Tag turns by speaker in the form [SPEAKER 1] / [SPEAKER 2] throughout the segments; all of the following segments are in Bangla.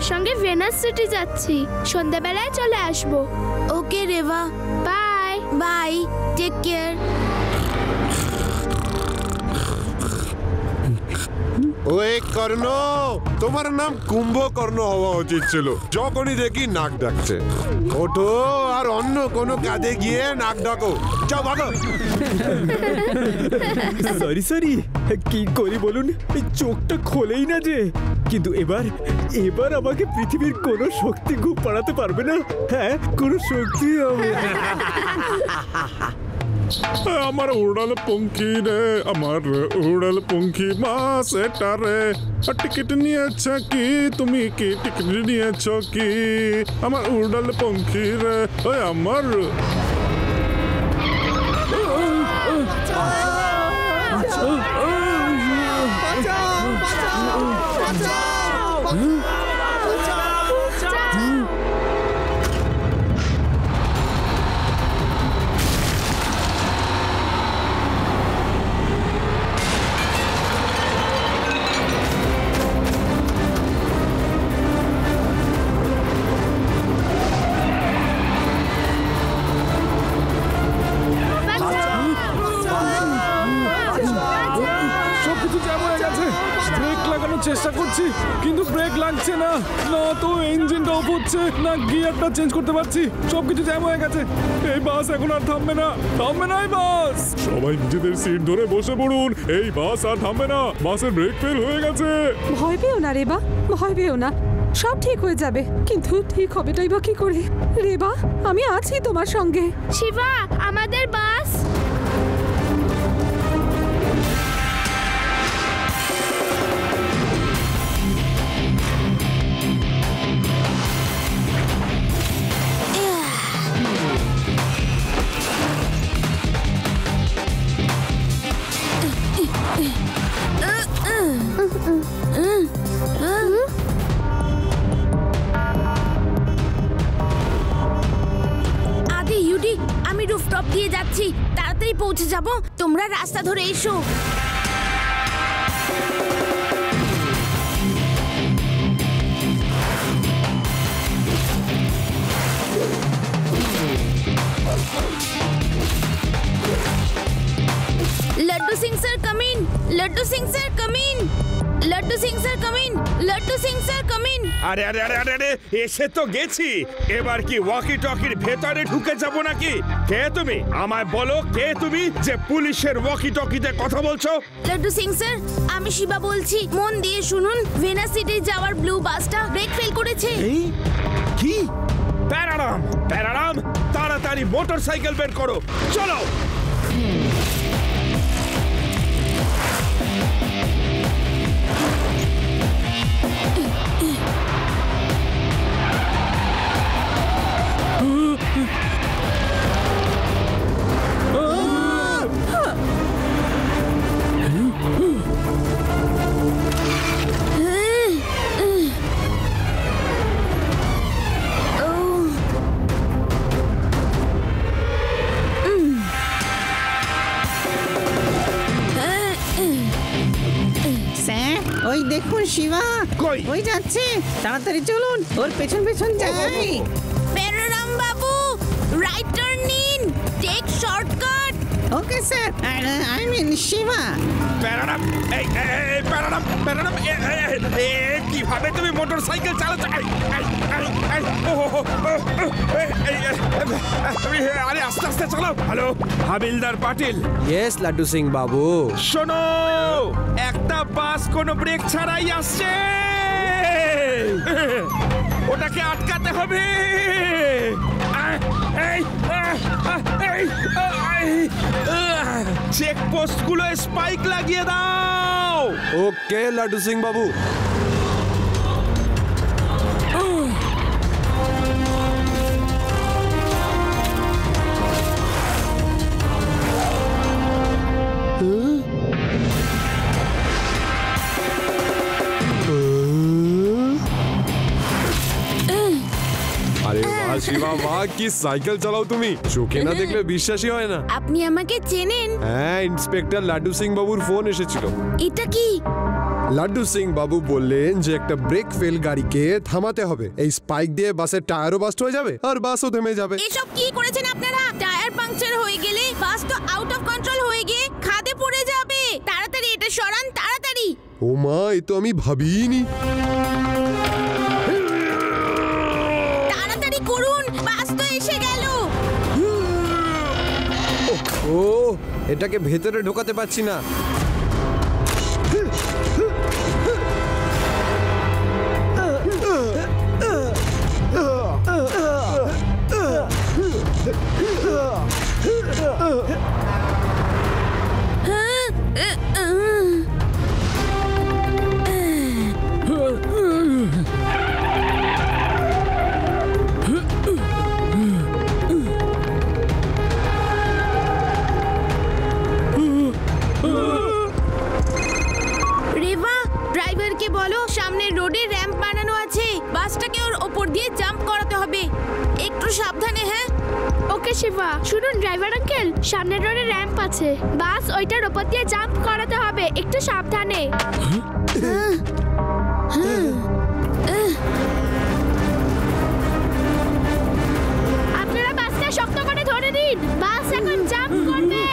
[SPEAKER 1] সঙ্গে ভেনাস সিটি যাচ্ছি, সন্ধ্যাবেলায় চলে আসবো।
[SPEAKER 2] Okay Reba,
[SPEAKER 1] bye
[SPEAKER 2] bye, take care.
[SPEAKER 3] ওই কর্ণ, তোমার নাম কুম্ভকর্ণ হওয়া উচিত ছিল। যখনই দেখি নাক ডাকছে। ওঠো আর অন্য কোনো কাজে গিয়ে নাক ডাকো। যাও ভাগো।
[SPEAKER 4] সরি সরি, কি করি বলুন, চোখটা খোলেই না যে। কিন্তু এবার আমাকে পৃথিবীর কোনো শক্তি ঘুম পাড়াতে পারবে না। হ্যাঁ, কোনো শক্তি হবে না।
[SPEAKER 5] আমার উড়াল পঙ্খী রে, আমার উড়াল পঙ্খী মাস এটা রে। টিকিট নিয়েছ কি তুমি, কি টিকিট নিয়েছ কি? আমার উড়াল পঙ্খী রে, ওই আমার চেষ্টা করছি কিন্তু ব্রেক লাগছে না। না তো ইঞ্জিনটা অফ হচ্ছে, না গিয়ারটা চেঞ্জ করতে পারছি। সবকিছু জ্যাম হয়ে গেছে। এই বাস এখন আর থামবে না, থামবে না এই বাস। সবাই নিজেদের সিট ধরে বসে পড়ুন, এই বাস আর থামবে না। বাসের ব্রেক ফেল হয়ে গেছে।
[SPEAKER 6] ভয় পেও না রেবা, ভয় পেও না, সব ঠিক হয়ে যাবে। কিন্তু ঠিক হবেটাই বা কি করে? রেবা, আমি আছি তোমার সঙ্গে।
[SPEAKER 1] শিবা, আমাদের বাস।
[SPEAKER 2] আমি রুফটপ দিয়ে যাচ্ছি, তাড়াতাড়ি পৌঁছে যাব। তোমরা রাস্তা ধরে এসো। Laddu Singh sir come in, Laddu Singh sir come in, Laddu Singh sir come in, Laddu Singh sir come in.
[SPEAKER 7] আরে আরে আরে আরে আরে, এসে তো গেছি। এবার কি ওয়াকি টকির ভেতরে ঢুকে যাব নাকি? কে তুমি? আমায় বলো, কে তুমি যে পুলিশের ওয়াকি টকিতে কথা বলছো?
[SPEAKER 2] লাড্ডু সিং স্যার, আমি শিবা বলছি। মন দিয়ে শুনুন, ভেনাস সিটি যাওয়ার ব্লু বাসটা ব্রেক ফেল করেছে।
[SPEAKER 7] কি? প্যারাডাম, প্যারাডাম, তাড়াতাড়ি মোটরসাইকেল বের করো, চলো।
[SPEAKER 8] ওই দেখুন শিবা,
[SPEAKER 7] কই?
[SPEAKER 8] ওই যাচ্ছে, তাড়াতাড়ি চলুন, ওর পেছন পেছন যাই।
[SPEAKER 2] প্যারাডাম বাবু, রাইট টার্ন নিন, take shortcut.
[SPEAKER 8] Okay sir, I mean Shiba.
[SPEAKER 7] প্যারাডাম, এই প্যারাডাম, প্যারাডাম, কিভাবে তুমি মোটরসাইকেল চালাচ্ছ? আরে আস্তে আস্তে চলো। হ্যালো, হাবিলদার পাটিল।
[SPEAKER 9] ইয়েস লাড্ডু সিং বাবু।
[SPEAKER 7] শোনো, একটা বাস কোনো ব্রেক ছাড়াই আসছে, ওটাকে আটকাতে হবে। চেকপোস্ট গুলো স্পাইক লাগিয়ে দাও।
[SPEAKER 9] ওকে লাড্ডু সিং বাবু।
[SPEAKER 3] আরে বাহ শিবা, বাহ, কি সাইকেল চালাও তুমি, চোখে না দেখলে বিশ্বাসই হয় না।
[SPEAKER 2] আপনি আমাকে চেনেন?
[SPEAKER 3] হ্যাঁ, ইন্সপেক্টর লাড্ডু সিং বাবুর ফোন এসেছিল।
[SPEAKER 2] এটা কি?
[SPEAKER 3] লাড্ডু সিং বাবু বললেন যে একটা ব্রেক ফেল গাড়িকে থামাতে হবে। এই স্পাইক দিয়ে বাসের টায়ারও বাস্ট হয়ে যাবে আর বাসও থেমে যাবে।
[SPEAKER 2] এসব কি করেছেন আপনারা? টায়ার পাংচার হয়ে গেলে বাস তো আউট অফ কন্ট্রোল হয়ে গিয়ে খাদে পড়ে যাবে। তাড়াতাড়ি এটা সরান, তাড়াতাড়ি।
[SPEAKER 3] ও মা, এ তো আমি ভাবিনি।
[SPEAKER 2] তাড়াতাড়ি করুন, বাস তো এসে গেল।
[SPEAKER 9] ও, এটাকে ভেতরে ঢোকাতে পারছি না।
[SPEAKER 2] রেবা, ড্রাইভারকে বলো সামনের রোডে র্যাম্প বানানো আছে, বাসটাকে ওর ওপর দিয়ে জাম্প করাতে হবে। একটু সাবধানে। হ্যাঁ,
[SPEAKER 1] ওকে শিবা। শুনুন ড্রাইভার আঙ্কেল, সামনের রোডে র্যাম্প আছে, বাস ওইটার উপর দিয়ে জাম্প করাতে হবে, একটু সাবধানে। আপনারা বাসটা শক্ত করে ধরে নিন, বাস এখন জাম্প করবে।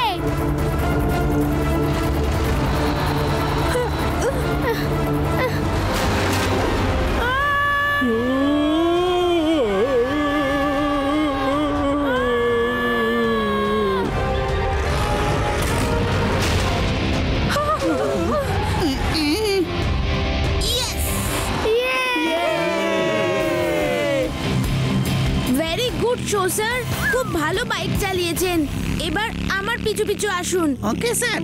[SPEAKER 2] ভেরি গুড শো স্যার, খুব ভালো বাইক চালিয়েছেন। এবার আমার পিছু পিছু আসুন।
[SPEAKER 8] Okay sir,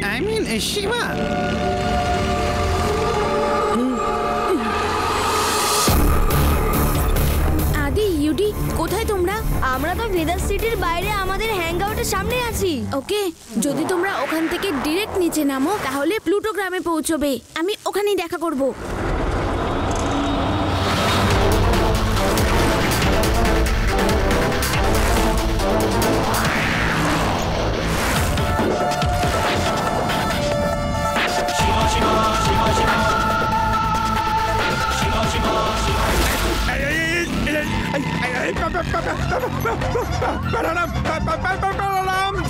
[SPEAKER 8] I mean Shiva.
[SPEAKER 2] Adi, ইউডি, কোথায় তোমরা? আমরা তো ভেদার সিটির বাইরে আমাদের হ্যাংআউটের সামনে আছি। ওকে, যদি তোমরা ওখান থেকে ডিরেক্ট নিচে নামো তাহলে প্লুটো গ্রামে পৌঁছবে। আমি ওখানেই দেখা করব।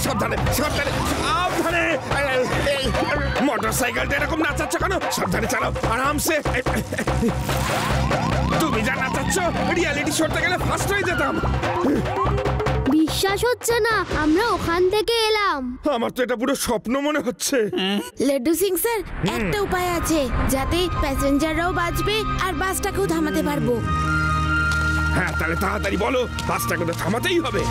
[SPEAKER 7] সাবধানে, সাবধানে, সাবধানে। মোটরসাইকেলটা এরকম নাচাচ্ছ কেন? সাবধানে চালাও, আরামসে। তুমি যা নাচাচ্ছ, রিয়ালিটি শোতে গেলে ফার্স্ট হয়ে যেতাম।
[SPEAKER 1] বিশ্বাস হচ্ছে না, আমরা ওখান থেকে এলাম।
[SPEAKER 7] আমার তো এটা পুরো স্বপ্ন মনে হচ্ছে।
[SPEAKER 2] লাড্ডু সিং স্যার, একটা উপায় আছে যাতে প্যাসেঞ্জাররাও বাঁচবে আর বাসটাকেও থামাতে পারবো।
[SPEAKER 7] হ্যাঁ, তাহলে তাড়াতাড়ি বলো, বাসটাকে তো থামাতেই হবে।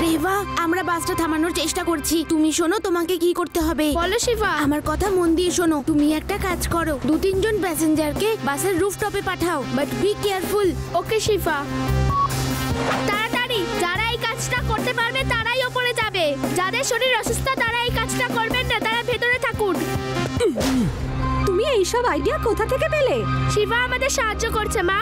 [SPEAKER 2] রেবা, আমরা বাসটা থামানোর চেষ্টা করছি। তুমি শোনো, তোমাকে কি করতে হবে।
[SPEAKER 1] বলো শিবা।
[SPEAKER 2] আমার কথা মন দিয়ে শোনো। তুমি একটা কাজ করো, 2-3 জন প্যাসেঞ্জারকে বাসের রুফটপে পাঠাও, বাট বি কেয়ারফুল।
[SPEAKER 1] ওকে শিবা। তাড়াতাড়ি, যারা এই কাজটা করতে পারবে তারাই ওপরে যাবে, যাদের শরীর অসুস্থ তারা এই কাজটা করবেন না, তারা ভেতরে থাকুন।
[SPEAKER 6] তুমি এইসব আইডিয়া কোথা থেকে পেলে?
[SPEAKER 1] শিবা আমাদের সাহায্য করছে মা।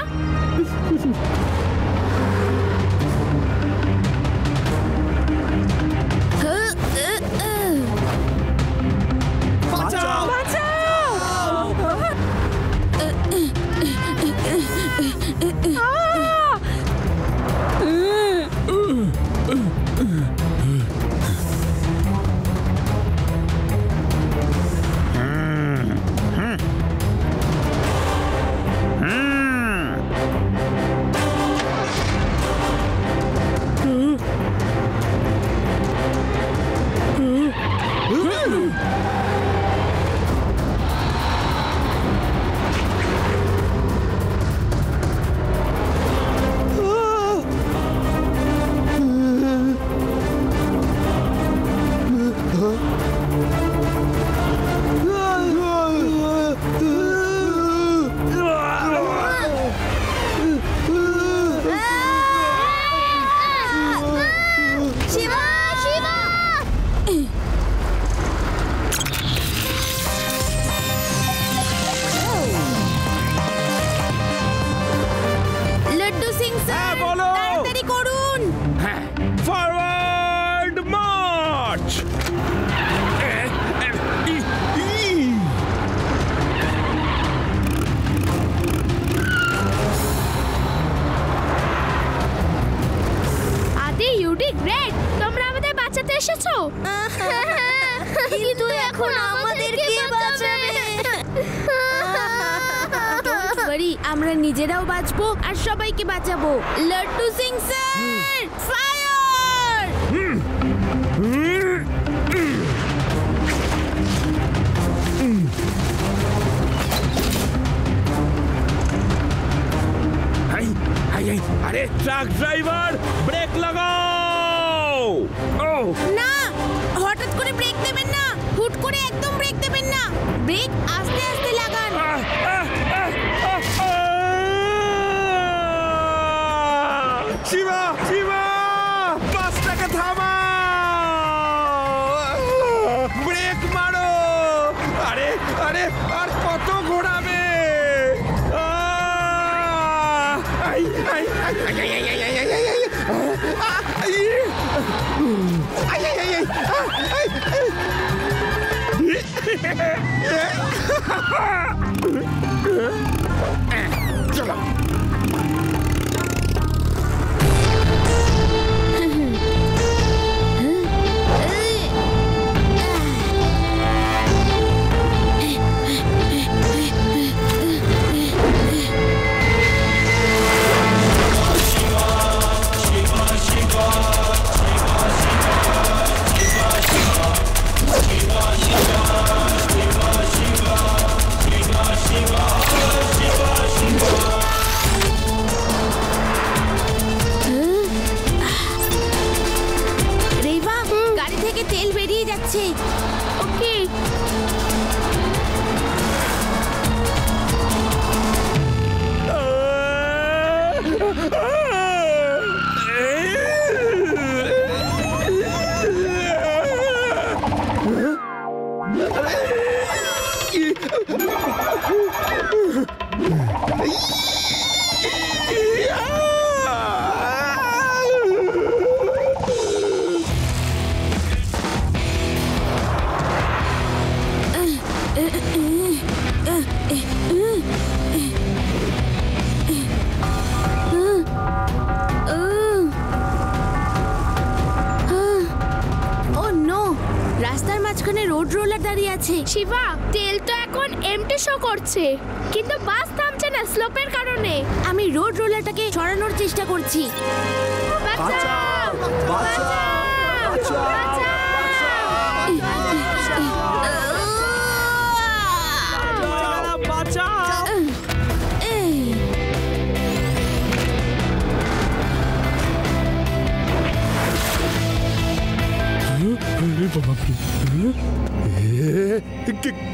[SPEAKER 1] ইউডি গ্রেট, তোমরা আমাদের বাঁচাতে এসেছো।
[SPEAKER 2] কিন্তু এখন আমাদের কে বাঁচাবে? ডোন্ট ওয়ারি, আমরা নিজেরাও বাঁচবো আর সবাইকে বাঁচাবো। Laddu Singh sir, fire!
[SPEAKER 7] আরে ট্রাক ড্রাইভার, ব্রেক লাগাও!
[SPEAKER 2] না, হঠাৎ করে ব্রেক দেবেন না, হুট করে একদম ব্রেক দেবেন না, ব্রেক আস্তে আস্তে লাগান।
[SPEAKER 7] শিবা, শিবা, বাসটাকে থামাও! ব্রেক মারো! আরে আরে, আর কত ঘোরাবে? চলো।
[SPEAKER 2] রেবা, গাড়ি থেকে তেল বেরিয়ে যাচ্ছে।
[SPEAKER 1] ওকে,
[SPEAKER 2] রাস্তার মাঝখানে রোড রোলার দাঁড়িয়ে আছে।
[SPEAKER 1] শিবা, তেল তো এখন এমটি শো করছে, কিন্তু বাস থামছে না স্লোপের কারণে।
[SPEAKER 2] আমি রোড রোলারটাকে সরানোর চেষ্টা করছি।
[SPEAKER 1] বাঁচাও! বাঁচাও!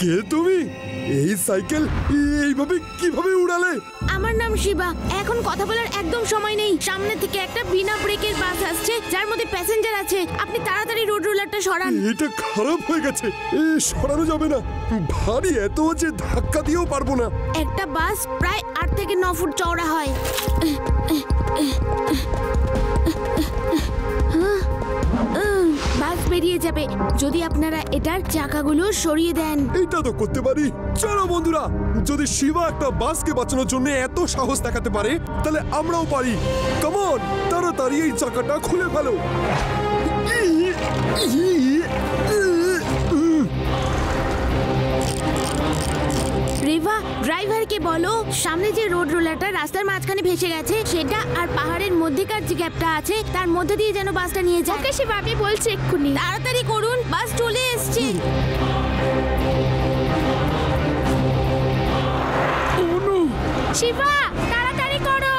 [SPEAKER 3] কে তুমি? এই সাইকেল এইভাবে কিভাবে উড়ালে?
[SPEAKER 2] আমার নাম শিবা। এখন কথা বলার একদম সময় নেই। সামনে থেকে একটা বিনা ব্রেকের বাস আসছে যার মধ্যে প্যাসেঞ্জার আছে। আপনি তাড়াতাড়ি রোড রোলারটা সরান।
[SPEAKER 3] এটা খারাপ হয়ে গেছে, সরানো যাবে না। ভারী এত যে ধাক্কা দিয়েও পারবো না।
[SPEAKER 2] একটা বাস প্রায় 8 থেকে 9 ফুট চওড়া হয়। বাস বেরিয়ে যাবে যদি আপনারা এটার চাকাগুলো সরিয়ে দেন।
[SPEAKER 3] এটা তো করতে পারি। চলো বন্ধুরা, যদি শিবা একটা বাসকে বাঁচানোর জন্য এত সাহস দেখাতে পারে, তাহলে আমরাও পারি। কাম অন, তাড়াতাড়ি এই চাকাটা খুলে ফেলো।
[SPEAKER 2] রেভা, ড্রাইভারকে বলো সামনে যে রোড রোলারটা রাস্তার মাঝখানে ভেসে গেছে সেটা আর পাহাড়ের মধ্যেকার যে গ্যাপটা আছে তার মধ্যে দিয়ে যেন বাসটা নিয়ে যায়।
[SPEAKER 1] ওকে শিবা, আমি বলছি এক্ষুনি।
[SPEAKER 2] তাড়াতাড়ি করুন, বাস চলে এসছে।
[SPEAKER 1] শিবা, তাড়াতাড়ি করো।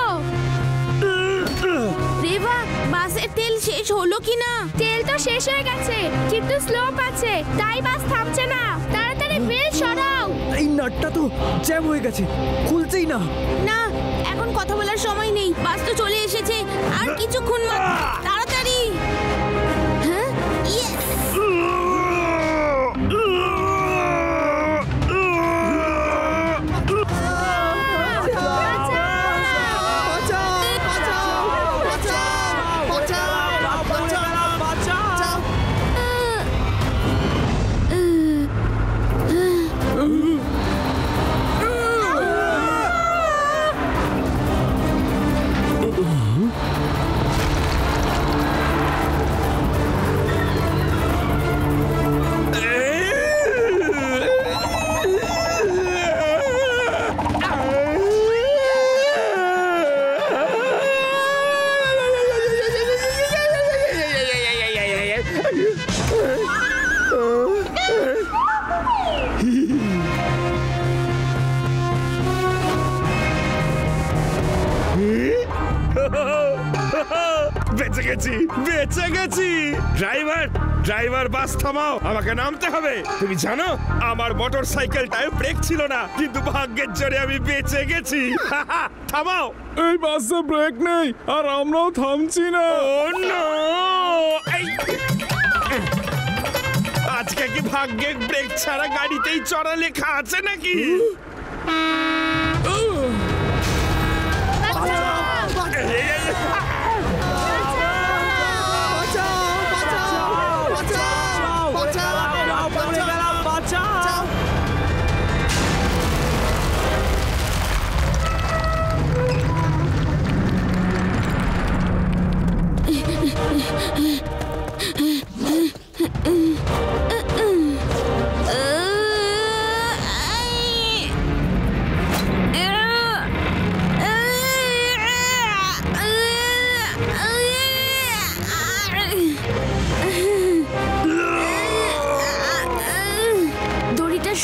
[SPEAKER 2] রেভা, বাসের তেল শেষ হলো কিনা?
[SPEAKER 1] তেল তো শেষ হয়ে গেছে, কিন্তু স্লোপ আছে, তাই বাস থামছে না। তাড়াতাড়ি বেল সরাও।
[SPEAKER 4] এই নাটটা তো জ্যাম হয়ে গেছে, খুলছেই না।
[SPEAKER 2] না, এখন কথা বলার সময় নেই, বাস তো চলে এসেছে। আর কিছুক্ষণ মাত্র, তাড়াতাড়ি। হ্যাঁ, ইয়েস।
[SPEAKER 7] বেঁচে গেছি, বেঁচে গেছি। ড্রাইভার বাস থামাও, আমাকে নামতে হবে। তুমি জানো আমার মোটর সাইকেলটায় ব্রেক ছিল না, কিন্তু ভাগ্যের জোরে আমি বেঁচে গেছি। থামাও।
[SPEAKER 5] এই বাসে ব্রেক নেই আর আমরাও থামছি না।
[SPEAKER 7] ও নো! আজকে কি ভাগ্যে ব্রেক ছাড়া গাড়িতেই চড়া লেখা আছে নাকি?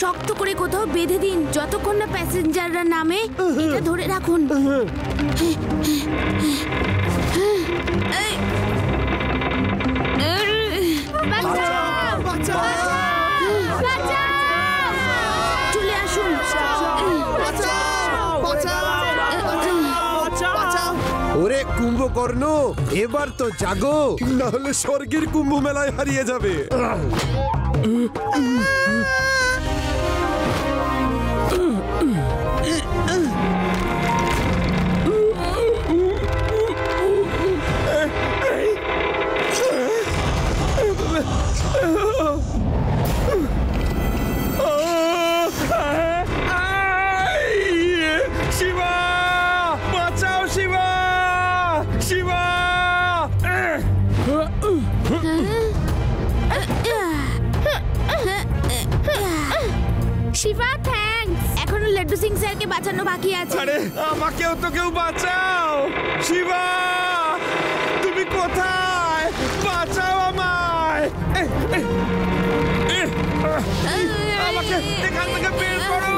[SPEAKER 2] শক্ত করে কোথাও বেঁধে দিন, যতক্ষণ না প্যাসেঞ্জাররা নামে। এটা ধরে রাখুন। চলে আসুন।
[SPEAKER 9] ওরে কুম্ভকর্ণ, এবার তো জাগো, নাহলে স্বর্গের কুম্ভ মেলায় হারিয়ে যাবে।
[SPEAKER 7] শিবা, বাঁচাও শিবা, শিবা।
[SPEAKER 1] শিবা, থ্যাঙ্কস।
[SPEAKER 2] এখনো লাড্ডু সিং স্যারকে বাঁচানো বাকি আছে।
[SPEAKER 7] আরে আমাকেও তো কেউ বাঁচাও। শিবা, তুমি কোথায়? বাঁচাও আমায়। আমাকে এখান থেকে বের করো।